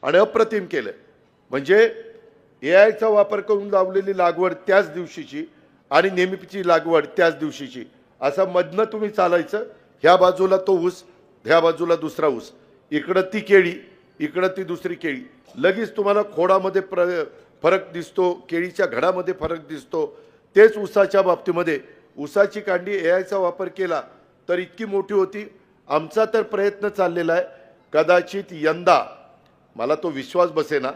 आणि अप्रतिम केलं. म्हणजे एआयचा वापर करून लावलेली लागवड त्याच दिवशीची आणि नेहमीची लागवड त्याच दिवशीची, असं मधनं तुम्ही चालायचं. ह्या बाजूला तो ऊस, ह्या बाजूला दुसरा ऊस, इकडं ती केळी, इकडं ती दुसरी केळी. लगेच तुम्हाला खोडामध्ये फरक दिसतो, केळीच्या घडामध्ये फरक दिसतो. तेच ऊसाच्या बाबतीमध्ये ऊसाची कांडी एआयचा वापर केला तर इतकी मोठी होती. आमचा तर प्रयत्न चाललेला आहे. कदाचित यंदा मला तो विश्वास बसेना,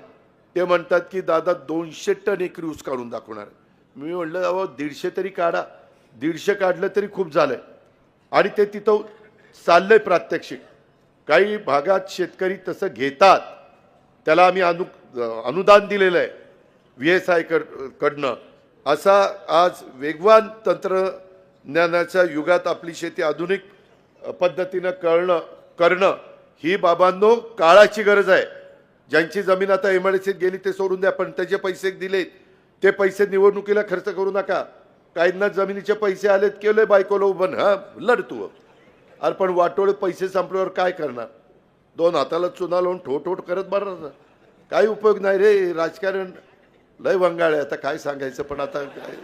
ते म्हणतात की दादा 200 टन एकरी ऊस काढून दाखवणार. मी म्हटलं अहो 150 तरी काढा, 150 काढलं तरी खूप झालंय. आणि ते तिथं चाललंय प्रात्यक्षिक. काही भागात शेतकरी तसं घेतात, त्याला आम्ही अनुदान दिलेलं आहे VSI कडनं. असा आज वेगवान तंत्रज्ञानाच्या युगात आपली शेती आधुनिक पद्धतीनं करणं ही बाबांनो काळाची गरज आहे. ज्यांची जमीन आता एमआयडीसीत गेली ते सोडून द्या, पण त्याचे पैसे दिलेत ते पैसे निवडणुकीला खर्च करू नका. काहींना जमिनीचे पैसे आलेत, केले बायकोला उभं, हां लढ तू. अरे पण वाटोळे पैसे संपल्यावर काय करणार? 2 हाताला चुना लावून ठोठ करत बरं, काही उपयोग नाही रे. राजकारण लय वंगाळ आहे, आता काय सांगायचं. पण आता काय,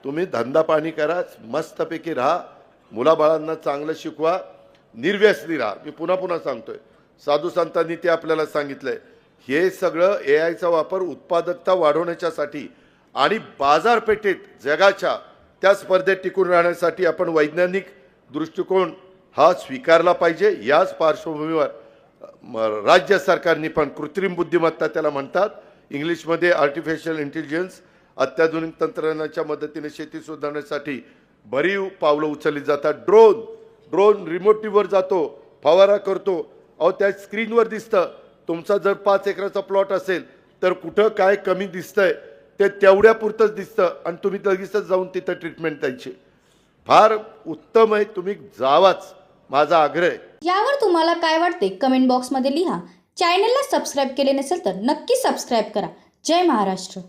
तुम्ही धंदा पाणी करा, मस्तपैकी राहा, मुलाबाळांना चांगलं शिकवा, निर्व्यसनी राहा. मी पुन्हा पुन्हा सांगतोय, साधू संतांनी ते आपल्याला सांगितलंय. हे सगळं एआयचा वापर उत्पादकता वाढवण्यासाठी आणि बाजारपेठेत जगाच्या त्या स्पर्धेत टिकून राहण्यासाठी आपण वैज्ञानिक दृष्टिकोन हा स्वीकारला पाहिजे. याच पार्श्वभूमीवर राज्य सरकारने पण कृत्रिम बुद्धिमत्ता त्याला म्हणतात इंग्लिशमध्ये आर्टिफिशियल इंटेलिजन्स, अत्याधुनिक तंत्रज्ञानाच्या मदतीने शेती सुधारण्यासाठी भरीव पावलं उचलली जातात. ड्रोन रिमोटवर जातो, फवारा करतो. अहो त्या स्क्रीनवर दिसतं. तुमचा जर 5 एकराचा प्लॉट असेल तर कुठं काय कमी दिसतंय ते तेवढ्यापुरतंच दिसतं आणि तुम्ही लगेचच जाऊन तिथं ट्रीटमेंट द्यायची. फार उत्तम आहे, तुम्ही जावाच, माझा आग्रह आहे. यावर तुम्हाला काय वाटते कमेंट बॉक्समध्ये लिहा. चॅनलला सबस्क्राईब केले नसेल तर नक्की सबस्क्राईब करा. जय महाराष्ट्र.